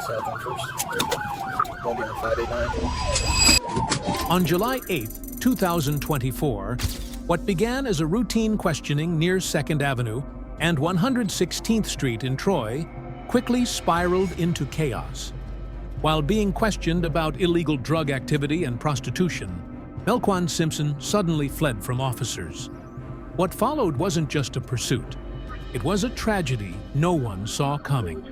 South on First. Going down 589. On July 8, 2024, what began as a routine questioning near 2nd Avenue and 116th Street in Troy quickly spiraled into chaos. While being questioned about illegal drug activity and prostitution, Melquan Simpson suddenly fled from officers. What followed wasn't just a pursuit. It was a tragedy no one saw coming.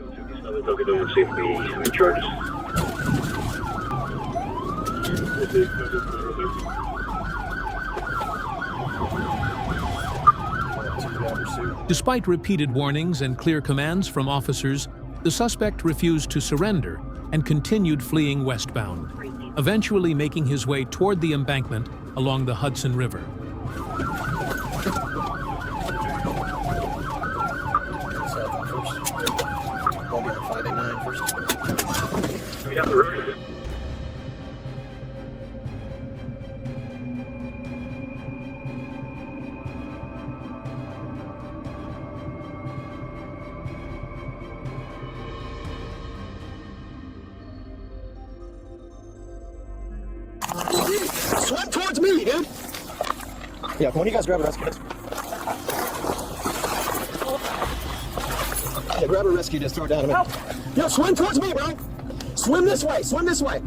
Despite repeated warnings and clear commands from officers, the suspect refused to surrender and continued fleeing westbound, eventually making his way toward the embankment along the Hudson River. South on First. Going down 589 First. We have the road. Swim towards me, dude! Yeah, when you guys grab a rescue disc. Yeah, grab a rescue disc, throw it down a minute. Yo, swim towards me, bro! Swim this way, swim this way!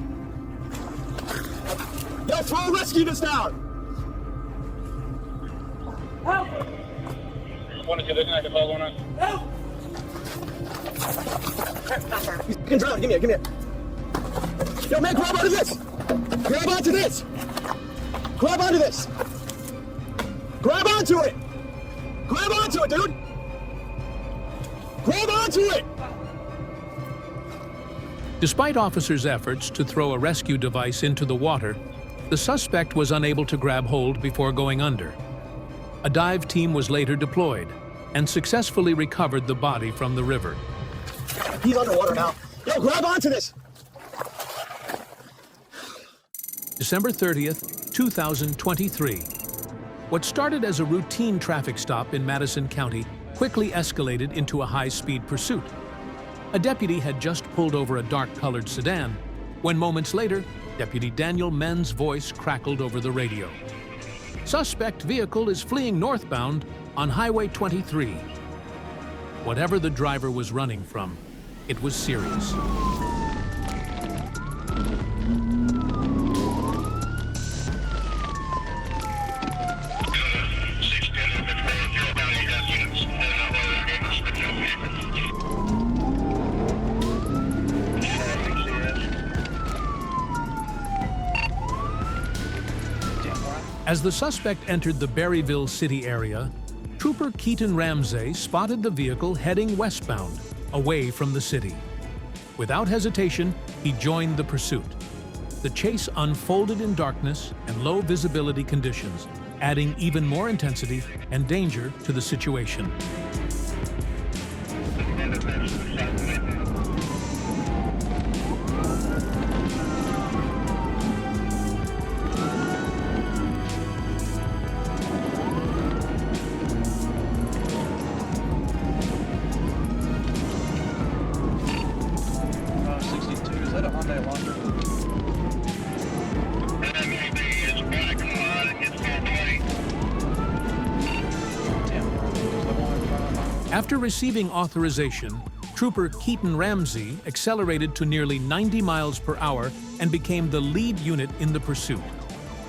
Yo, throw a rescue disc down! Help! One of you looking like a ball on. Help! You can drown, give me it. Yo, man, grab onto this! Grab onto this! Grab onto this! Grab onto it! Grab onto it, dude! Grab onto it! Despite officers' efforts to throw a rescue device into the water, the suspect was unable to grab hold before going under. A dive team was later deployed and successfully recovered the body from the river. He's underwater now. Yo, grab onto this! December 30th, 2023. What started as a routine traffic stop in Madison County quickly escalated into a high-speed pursuit. A deputy had just pulled over a dark-colored sedan when moments later, Deputy Daniel Men's voice crackled over the radio. Suspect vehicle is fleeing northbound on Highway 23. Whatever the driver was running from, it was serious. As the suspect entered the Berryville city area, Trooper Keaton Ramsey spotted the vehicle heading westbound, away from the city. Without hesitation, he joined the pursuit. The chase unfolded in darkness and low visibility conditions, adding even more intensity and danger to the situation. After receiving authorization, Trooper Keaton Ramsey accelerated to nearly 90 miles per hour and became the lead unit in the pursuit.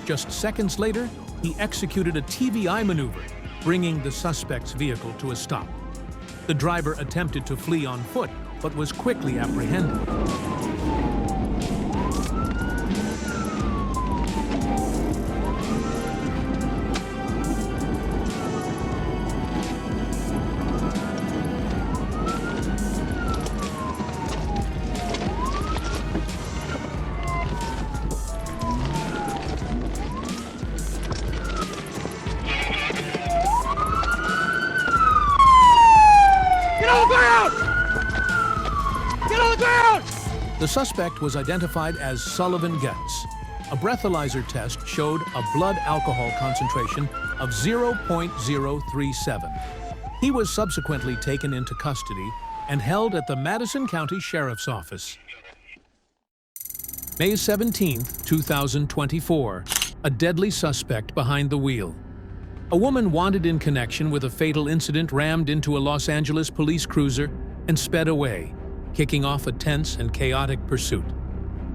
Just seconds later, he executed a TVI maneuver, bringing the suspect's vehicle to a stop. The driver attempted to flee on foot, but was quickly apprehended. The suspect was identified as Sullivan Getz. A breathalyzer test showed a blood alcohol concentration of 0.037. He was subsequently taken into custody and held at the Madison County Sheriff's Office. May 17, 2024. A deadly suspect behind the wheel. A woman wanted in connection with a fatal incident rammed into a Los Angeles police cruiser and sped away, kicking off a tense and chaotic pursuit.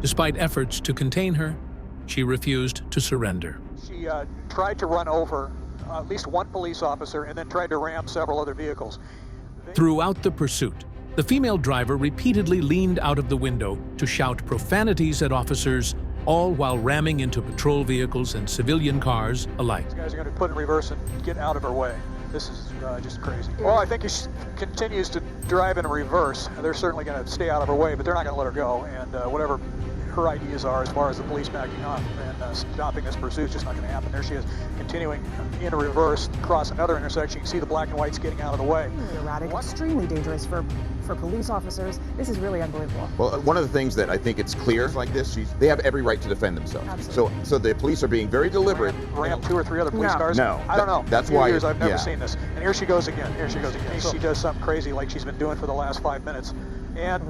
Despite efforts to contain her, she refused to surrender. She tried to run over at least one police officer and then tried to ram several other vehicles. Throughout the pursuit, the female driver repeatedly leaned out of the window to shout profanities at officers, all while ramming into patrol vehicles and civilian cars alike. These guys are going to put in reverse and get out of her way. This is just crazy. Well, I think if she continues to drive in reverse, they're certainly going to stay out of her way, but they're not going to let her go. And whatever her ideas are as far as the police backing up and stopping this pursuit is just not going to happen. There she is, continuing in reverse, across another intersection. You can see the black and whites getting out of the way. Erratic, extremely dangerous for police officers. This is really unbelievable. Well, one of the things that I think it's clear like this, they have every right to defend themselves. Absolutely. So the police are being very deliberate. Ram 2 or 3 other police cars? No. I don't know. That's In why years I've never yeah. seen this. And here she goes again. Here she goes again. She does something crazy like she's been doing for the last 5 minutes. And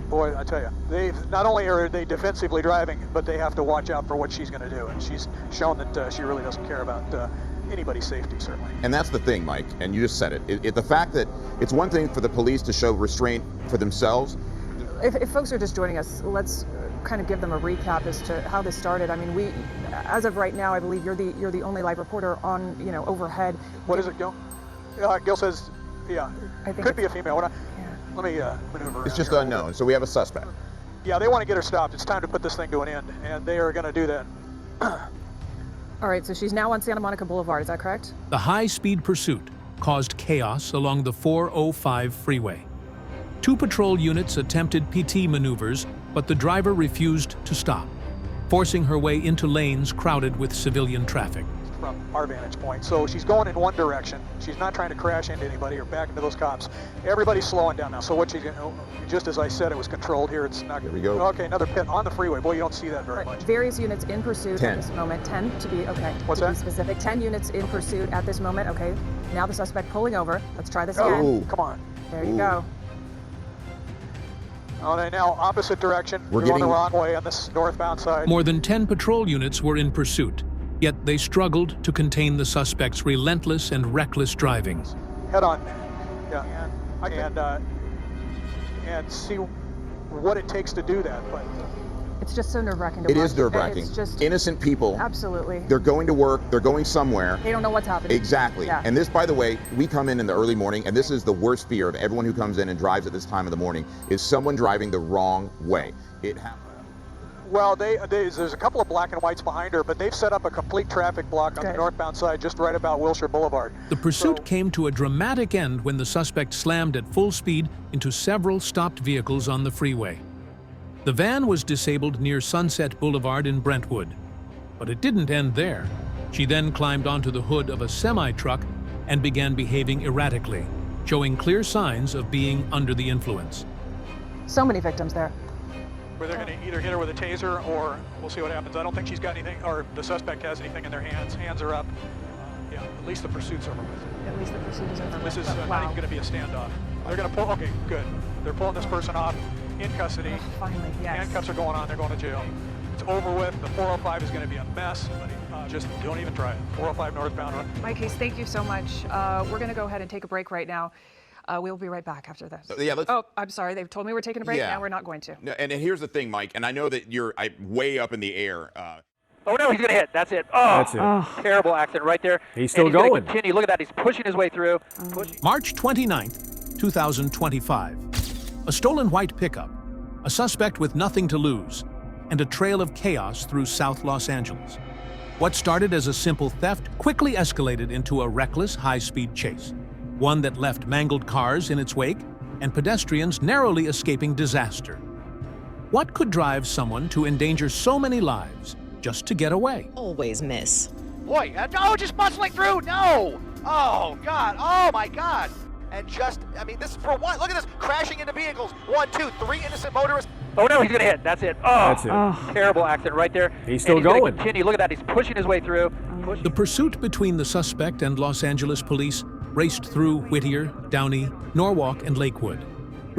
boy, I tell you, they not only are they defensively driving, but they have to watch out for what she's going to do. And she's shown that she really doesn't care about anybody's safety, certainly. And that's the thing, Mike, and you just said it. The fact that it's one thing for the police to show restraint for themselves. If folks are just joining us, let's kind of give them a recap as to how this started. I mean, as of right now, I believe you're the only live reporter on, overhead. What is it, Gil? Gil says, yeah, I think could be a female. Yeah. Let me maneuver. It's just here. unknown. So we have a suspect. Yeah, they want to get her stopped. It's time to put this thing to an end, and they are going to do that. All right, so she's now on Santa Monica Boulevard, is that correct? The high-speed pursuit caused chaos along the 405 freeway. 2 patrol units attempted PT maneuvers, but the driver refused to stop, forcing her way into lanes crowded with civilian traffic. From our vantage point. So she's going in one direction. She's not trying to crash into anybody or back into those cops. Everybody's slowing down now. So what she's going to, just as I said, it was controlled here. It's not. Here we go. Okay, another pit on the freeway. Boy, you don't see that very much. Various units in pursuit 10. at this moment. 10 to be, okay. What's to that? be specific. 10 units in pursuit at this moment. Okay, now the suspect pulling over. Let's try this Oh. again. Come on. There you go. Oh, they now opposite direction. We're Going the getting- wrong way on this northbound side. More than 10 patrol units were in pursuit, yet they struggled to contain the suspect's relentless and reckless driving. Head on. Yeah. And see what it takes to do that. But It's just so nerve-wracking to It watch. is nerve-wracking. It's just Innocent people. absolutely. They're going to work. They're going somewhere. They don't know what's happening. Exactly. Yeah. And this, by the way, we come in the early morning, and this is the worst fear of everyone who comes in and drives at this time of the morning, is someone driving the wrong way. It happens. well, there's a couple of black and whites behind her, but they've set up a complete traffic block on the Good. northbound side, just right about Wilshire Boulevard. The pursuit So- came to a dramatic end when the suspect slammed at full speed into several stopped vehicles on the freeway. The van was disabled near Sunset Boulevard in Brentwood. But it didn't end there. She then climbed onto the hood of a semi-truck and began behaving erratically, showing clear signs of being under the influence. So many victims there. Where they're going to either hit her with a taser or we'll see what happens. I don't think she's got anything, or the suspect has anything in their hands. Hands are up. Yeah, at least the pursuit's over with. At least the pursuit is over. This is But not wow. even going to be a standoff. They're going to pull, okay, good. They're pulling this person off in custody. Finally, yes. Handcuffs are going on, they're going to jail. It's over with. The 405 is going to be a mess, but just don't even try it. 405 northbound. Mike Hayes, thank you so much. We're going to go ahead and take a break right now. We'll be right back after this. Yeah, let's- Oh, I'm sorry. They've told me we're taking a break. Yeah. Now we're not going to. No, and here's the thing, Mike, and I know that you're way up in the air. Oh no, he's gonna hit. That's it. Oh, That's it. terrible accident right there. He's still And he's gonna going. Continue. Look at that. He's pushing his way through. Pushing. March 29th, 2025. A stolen white pickup, a suspect with nothing to lose, and a trail of chaos through South Los Angeles. What started as a simple theft quickly escalated into a reckless, high-speed chase, one that left mangled cars in its wake and pedestrians narrowly escaping disaster. What could drive someone to endanger so many lives just to get away? Always miss. Boy, no, just muscling through. No. Oh, God. Oh, my God. And just, I mean, this is for what? Look at this. Crashing into vehicles. 1, 2, 3 innocent motorists. Oh no, he's gonna hit. That's it. Oh, That's it. terrible accident right there. He's still And he's going. Gonna continue. Look at that. He's pushing his way through. Pushing. The pursuit between the suspect and Los Angeles police raced through Whittier, Downey, Norwalk, and Lakewood,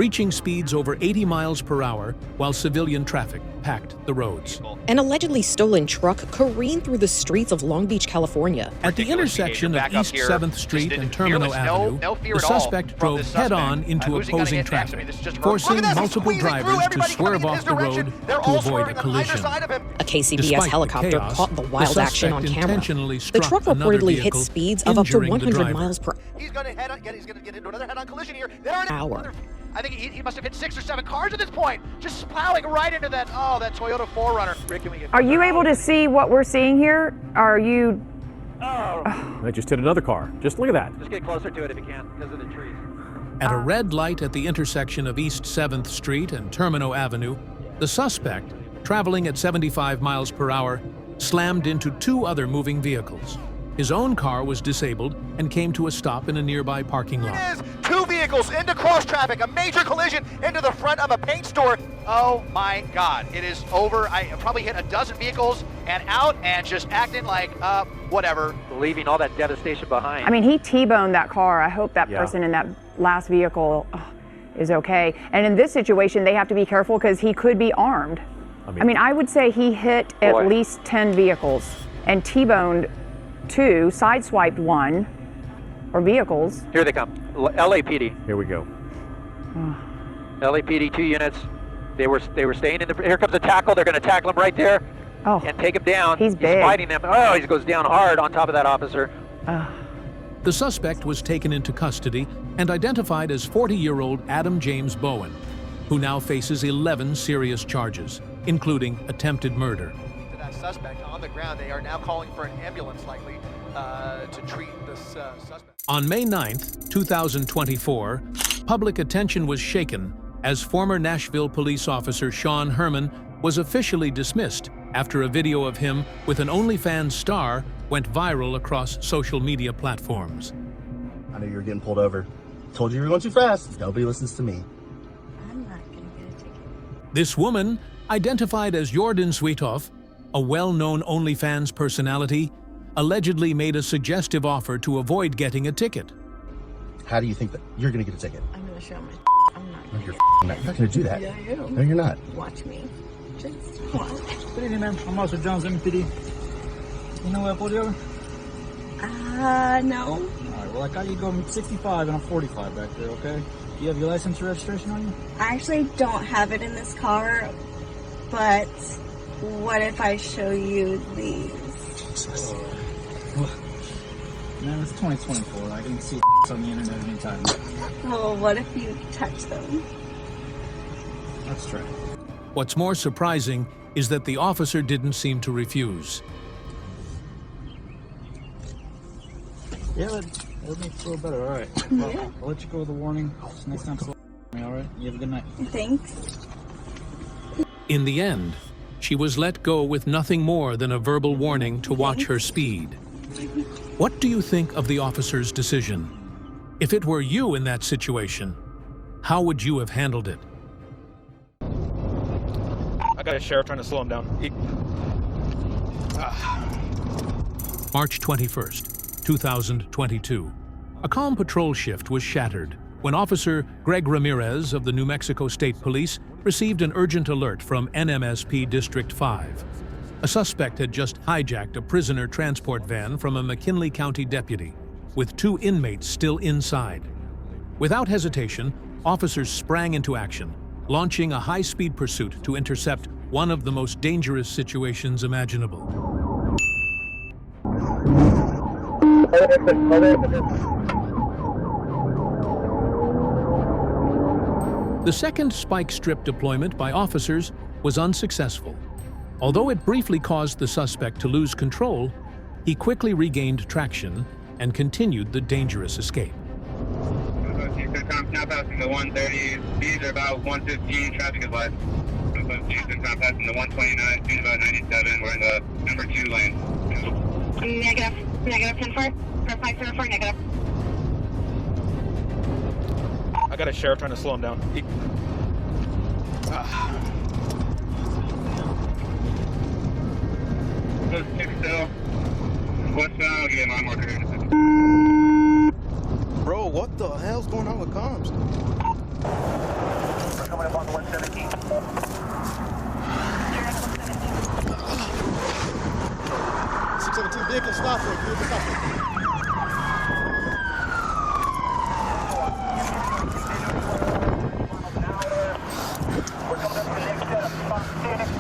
reaching speeds over 80 miles per hour while civilian traffic packed the roads. An allegedly stolen truck careened through the streets of Long Beach, California. At the intersection of East 7th Street and Terminal Avenue, the suspect drove head-on into opposing traffic, forcing multiple drivers to swerve off the road to avoid a collision. A KCBS Despite helicopter the chaos, caught the wild action on camera. intentionally The struck truck another reportedly hit vehicle, speeds of up to injuring the 100 driver. miles per He's going to get into another head-on collision here. hour. I think he must have hit 6 or 7 cars at this point, just plowing right into that Toyota 4Runner. Rick, can we get Are you able to see what we're seeing here? Are you? I just hit another car. Just look at that. Just get closer to it if you can, because of the trees. At a red light at the intersection of East 7th Street and Terminal Avenue, the suspect, traveling at 75 miles per hour, slammed into 2 other moving vehicles. His own car was disabled and came to a stop in a nearby parking lot. It is 2 vehicles into cross traffic, a major collision into the front of a paint store. Oh my God, it is over. I probably hit a dozen vehicles and out and just acting like, whatever. Leaving all that devastation behind. I mean, he T-boned that car. I hope that Yeah. person in that last vehicle is okay. And in this situation, they have to be careful because he could be armed. I mean, I would say he hit at least 10 vehicles and T-boned 2, sideswiped 1, or vehicles. Here they come. LAPD. Here we go. LAPD, 2 units. They were staying in the. Here comes the tackle. They're going to tackle him right there Oh, and take him down. He's big. fighting them. Oh, he goes down hard on top of that officer. The suspect was taken into custody and identified as 40-year-old Adam James Bowen, who now faces 11 serious charges, including attempted murder. To that suspect on the ground, they are now calling for an ambulance likely to treat this suspect. On May 9th, 2024, public attention was shaken as former Nashville police officer Sean Herman was officially dismissed after a video of him with an OnlyFans star went viral across social media platforms. I knew you were getting pulled over. Told you you were going too fast. Nobody listens to me. I'm not gonna get a ticket. This woman, identified as Jordan Sweetoff, a well-known OnlyFans personality, allegedly made a suggestive offer to avoid getting a ticket. How do you think that you're going to get a ticket? I'm gonna show my. I'm not. No, Gonna you're get not. You're not going to do that. Yeah, I am. No, you're not. Watch me. Just watch. Good evening, ma'am. I'm Officer Jones, MPD. You know where I pulled you over? No. Alright, well, I got you going 65 and I'm 45 back there, okay? Do you have your license and registration on you? I actually don't have it in this car, but what if I show you these? Man, it's 2024. I can see on the internet anytime. Well, what if you touch them? Let's try. What's more surprising is that the officer didn't seem to refuse. Yeah, that makes it feel better. Alright. Well, I'll let you go with a warning. Just next time, slow me, alright? You have a good night. Thanks. In the end, she was let go with nothing more than a verbal warning to watch her speed. What do you think of the officer's decision? If it were you in that situation, how would you have handled it? I got a sheriff trying to slow him down. March 21st, 2022. A calm patrol shift was shattered when Officer Greg Ramirez of the New Mexico State Police received an urgent alert from NMSP District 5. A suspect had just hijacked a prisoner transport van from a McKinley County deputy, with 2 inmates still inside. Without hesitation, officers sprang into action, launching a high-speed pursuit to intercept one of the most dangerous situations imaginable. The second spike strip deployment by officers was unsuccessful. Although it briefly caused the suspect to lose control, he quickly regained traction and continued the dangerous escape. Now passing the 130, speeds are about 115, traffic is light. Houston passing the 129, speed about 97, we're in the number 2 lane. Negative 10-4. 504 negative. I got a sheriff trying to slow him down. Go 6 still. Westbound, I'll get my marker here in a second. Bro, what the hell's going on with comms? 17. 617 vehicle stop for vehicle stop for.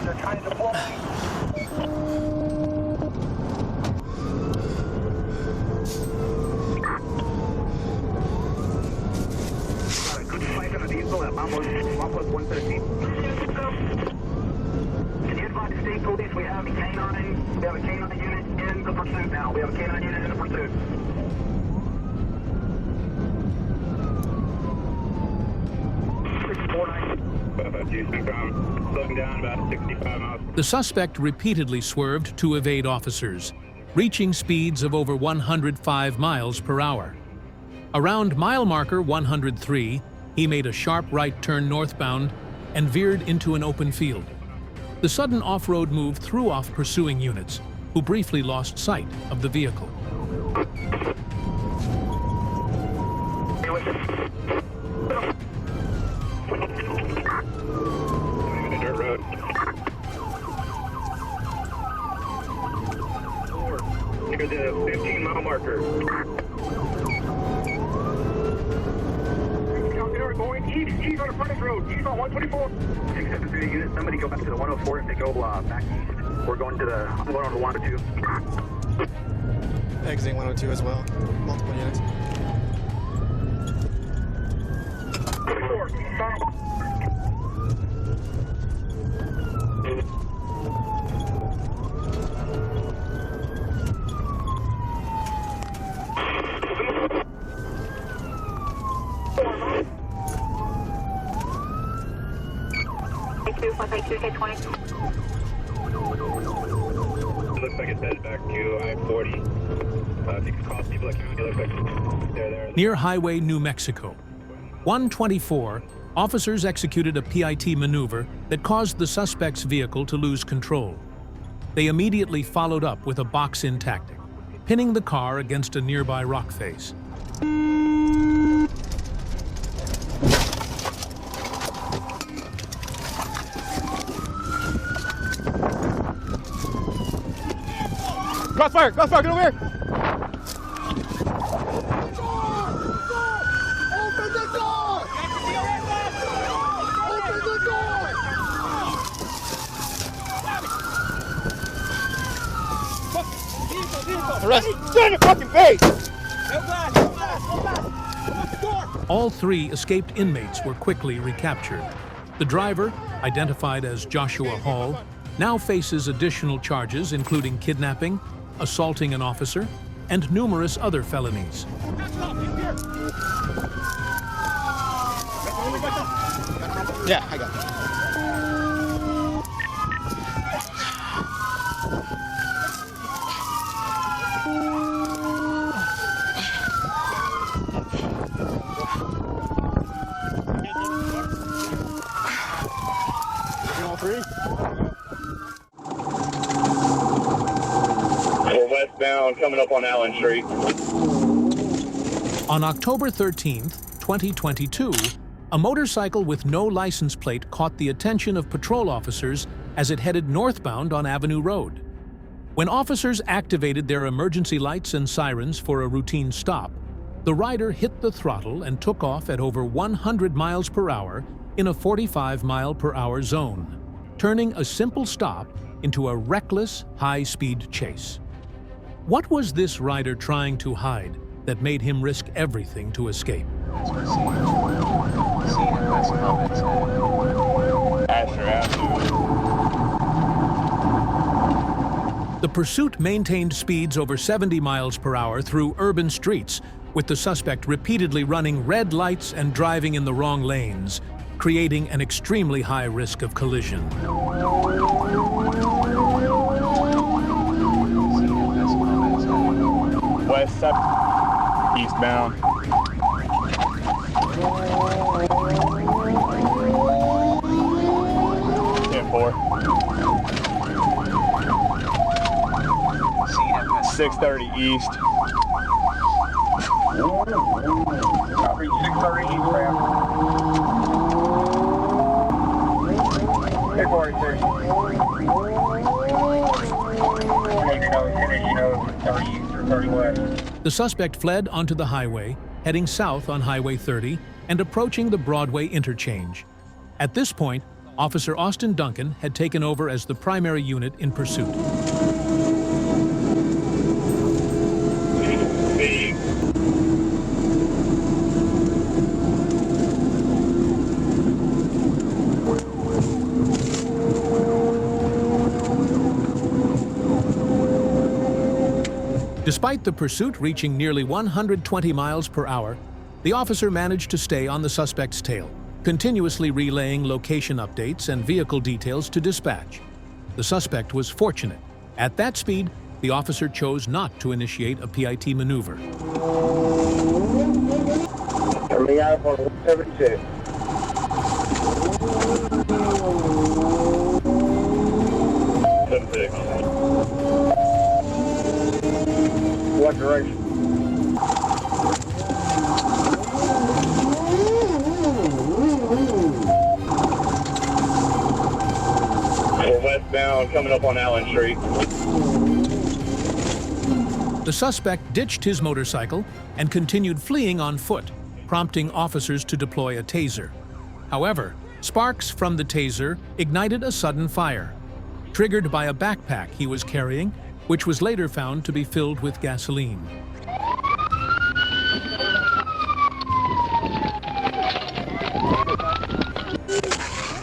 They're trying to deploy. Good fight on the vehicle at almost 113. Can you advise the state police we have a canine? We have a canine unit in the pursuit now. We have a canine unit in the pursuit. Slowing down about 65 miles. The suspect repeatedly swerved to evade officers, reaching speeds of over 105 miles per hour. Around mile marker 103, he made a sharp right turn northbound and veered into an open field. The sudden off-road move threw off pursuing units, who briefly lost sight of the vehicle. Dirt road. Near the 15-mile marker. Going east on the frontage road, east on 124. 673 units, somebody go back to the 104 if they go back east. We're going to I'm going on the 102. Exiting 102 as well. Multiple units. 24. Looks like it's headed back to I-40. If you can call people that county, looks like they're there. Near Highway New Mexico, 124, officers executed a PIT maneuver that caused the suspect's vehicle to lose control. They immediately followed up with a box-in tactic, pinning the car against a nearby rock face. Crossfire! Crossfire! Get over here! Open the door! Open the door! Arrest! Get in your fucking face! All three escaped inmates were quickly recaptured. The driver, identified as Joshua Hall, now faces additional charges including kidnapping, assaulting an officer, and numerous other felonies. Yeah, I got it. All three? We're westbound, coming up on Allen Street. On October 13th, 2022, a motorcycle with no license plate caught the attention of patrol officers as it headed northbound on Avenue Road. When officers activated their emergency lights and sirens for a routine stop, the rider hit the throttle and took off at over 100 miles per hour in a 45-mile-per-hour zone, turning a simple stop into a reckless, high-speed chase. What was this rider trying to hide that made him risk everything to escape? The pursuit maintained speeds over 70 miles per hour through urban streets, with the suspect repeatedly running red lights and driving in the wrong lanes, creating an extremely high risk of collision. West 7, eastbound. Yeah, 4. 630 east. 630 east, The suspect fled onto the highway, heading south on Highway 30 and approaching the Broadway interchange. At this point, Officer Austin Duncan had taken over as the primary unit in pursuit. Despite the pursuit reaching nearly 120 miles per hour, the officer managed to stay on the suspect's tail, continuously relaying location updates and vehicle details to dispatch. The suspect was fortunate. At that speed, the officer chose not to initiate a PIT maneuver. Coming out on 172. What direction? We're westbound, coming up on Allen Street. The suspect ditched his motorcycle and continued fleeing on foot, prompting officers to deploy a taser. However, sparks from the taser ignited a sudden fire, triggered by a backpack he was carrying, which was later found to be filled with gasoline.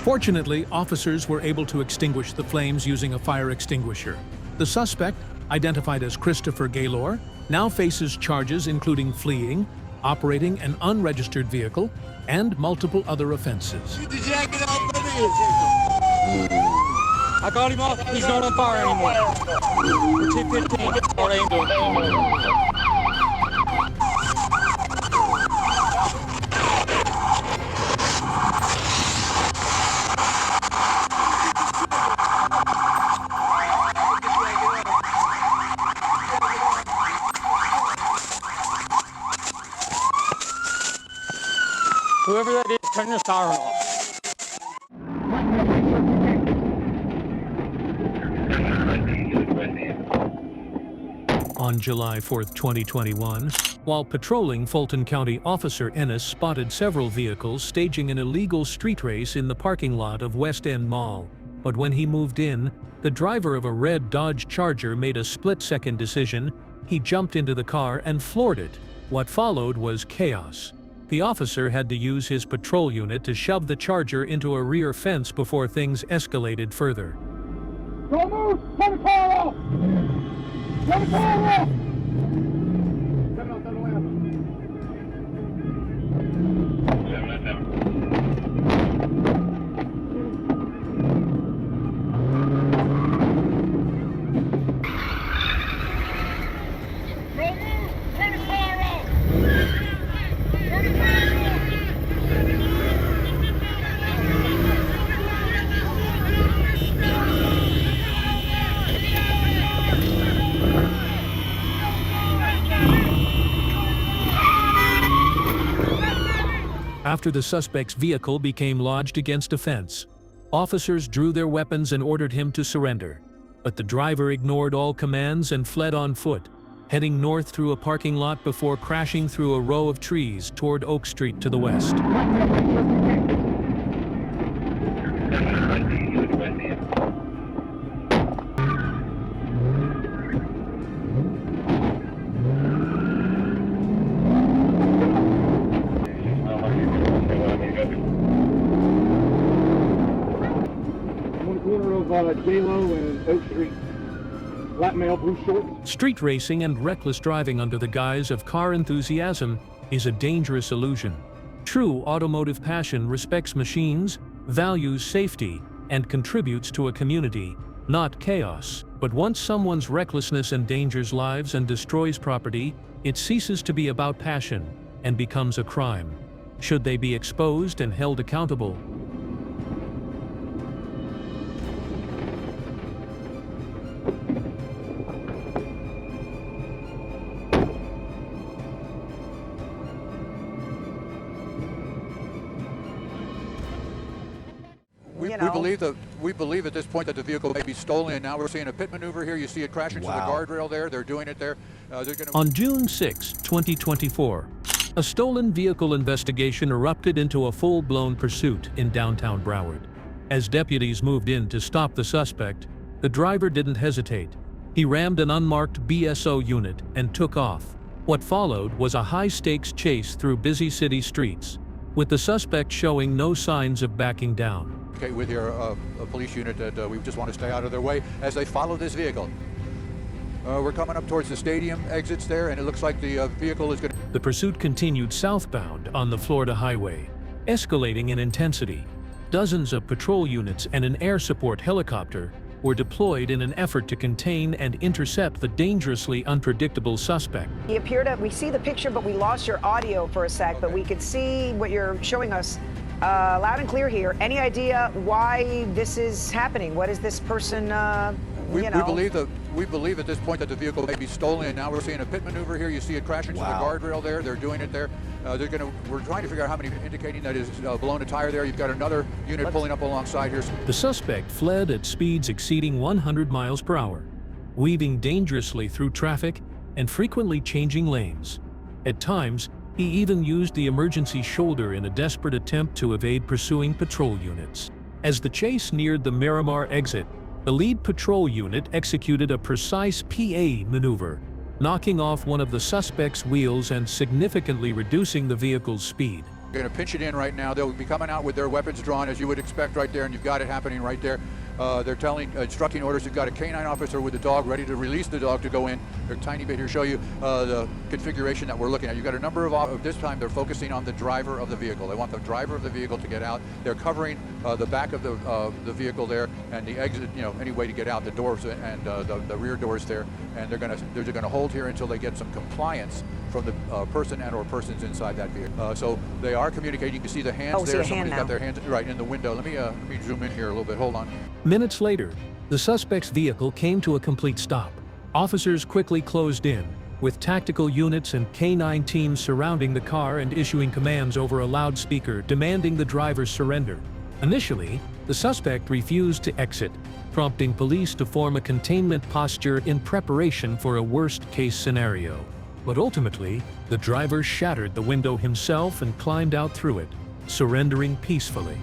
Fortunately, officers were able to extinguish the flames using a fire extinguisher. The suspect, identified as Christopher Gaylor, now faces charges including fleeing, operating an unregistered vehicle, and multiple other offenses. I got him off. He's not on fire anymore. We're 215. Our Angel. Whoever that is, turn your siren off. On July 4, 2021, while patrolling, Fulton County Officer Ennis spotted several vehicles staging an illegal street race in the parking lot of West End Mall. But when he moved in, the driver of a red Dodge Charger made a split-second decision. He jumped into the car and floored it. What followed was chaos. The officer had to use his patrol unit to shove the Charger into a rear fence before things escalated further. Don't move! Turn the car off! Turn the car off! After the suspect's vehicle became lodged against a fence, officers drew their weapons and ordered him to surrender. But the driver ignored all commands and fled on foot, heading north through a parking lot before crashing through a row of trees toward Oak Street to the west. J-Lo and Oak Street. Black male, blue shorts. Street racing and reckless driving under the guise of car enthusiasm is a dangerous illusion. True automotive passion respects machines, values safety, and contributes to a community, not chaos. But once someone's recklessness endangers lives and destroys property, it ceases to be about passion and becomes a crime. Should they be exposed and held accountable? We believe at this point that the vehicle may be stolen, and now we're seeing a pit maneuver here. You see it crash into the guardrail there. They're doing it there. On June 6, 2024, a stolen vehicle investigation erupted into a full-blown pursuit in downtown Broward. As deputies moved in to stop the suspect, the driver didn't hesitate. He rammed an unmarked BSO unit and took off. What followed was a high-stakes chase through busy city streets, with the suspect showing no signs of backing down. Okay, with your a police unit that we just want to stay out of their way as they follow this vehicle. We're coming up towards the stadium exits there, and it looks like the vehicle is going to... The pursuit continued southbound on the Florida highway, escalating in intensity. Dozens of patrol units and an air support helicopter were deployed in an effort to contain and intercept the dangerously unpredictable suspect. He appeared we see the picture, but we lost your audio for a sec, but we could see what you're showing us loud and clear here. Any idea why this is happening? What is this person, We believe at this point that the vehicle may be stolen, and now we're seeing a pit maneuver here. You see it crash into the guardrail there. They're doing it there. We're trying to figure out how many, indicating that is blown a tire there. You've got another unit pulling up alongside here. The suspect fled at speeds exceeding 100 miles per hour, weaving dangerously through traffic and frequently changing lanes. At times, he even used the emergency shoulder in a desperate attempt to evade pursuing patrol units. As the chase neared the Miramar exit, the lead patrol unit executed a precise PA maneuver, knocking off one of the suspect's wheels and significantly reducing the vehicle's speed. They're going to pinch it in right now. They'll be coming out with their weapons drawn, as you would expect right there, and you've got it happening right there. They're instructing orders. You've got a canine officer with the dog ready to release the dog to go in. They're a tiny bit here, show you the configuration that we're looking at. You've got a number of, this time they're focusing on the driver of the vehicle. They want the driver of the vehicle to get out. They're covering the back of the vehicle there, and the exit, any way to get out, the doors and the rear doors there. And they're going to hold here until they get some compliance from the person and or persons inside that vehicle. So they are communicating. You can see the hands there. Somebody's got their hands right in the window. Let me zoom in here a little bit. Hold on. Minutes later, the suspect's vehicle came to a complete stop. Officers quickly closed in, with tactical units and K-9 teams surrounding the car and issuing commands over a loudspeaker demanding the driver's surrender. Initially, the suspect refused to exit, prompting police to form a containment posture in preparation for a worst-case scenario. But ultimately, the driver shattered the window himself and climbed out through it, surrendering peacefully.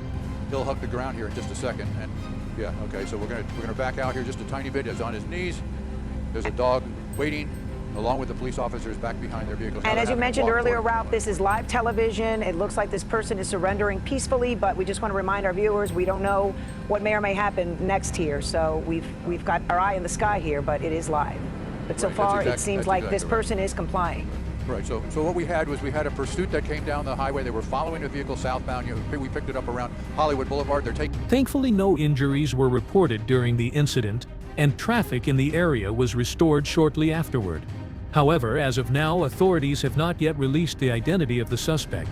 He'll hug the ground here in just a second, and yeah, okay, so we're gonna back out here just a tiny bit. He's on his knees. There's a dog waiting, along with the police officers back behind their vehicles. And as you mentioned earlier, Ralph, this is live television. It looks like this person is surrendering peacefully, but we just want to remind our viewers, we don't know what may or may happen next here. So we've got our eye in the sky here, but it is live. But so far, it seems like this person is complying. Right, so what we had a pursuit that came down the highway. They were following a vehicle southbound. We picked it up around Hollywood Boulevard. Thankfully, no injuries were reported during the incident, and traffic in the area was restored shortly afterward. However, as of now, authorities have not yet released the identity of the suspect.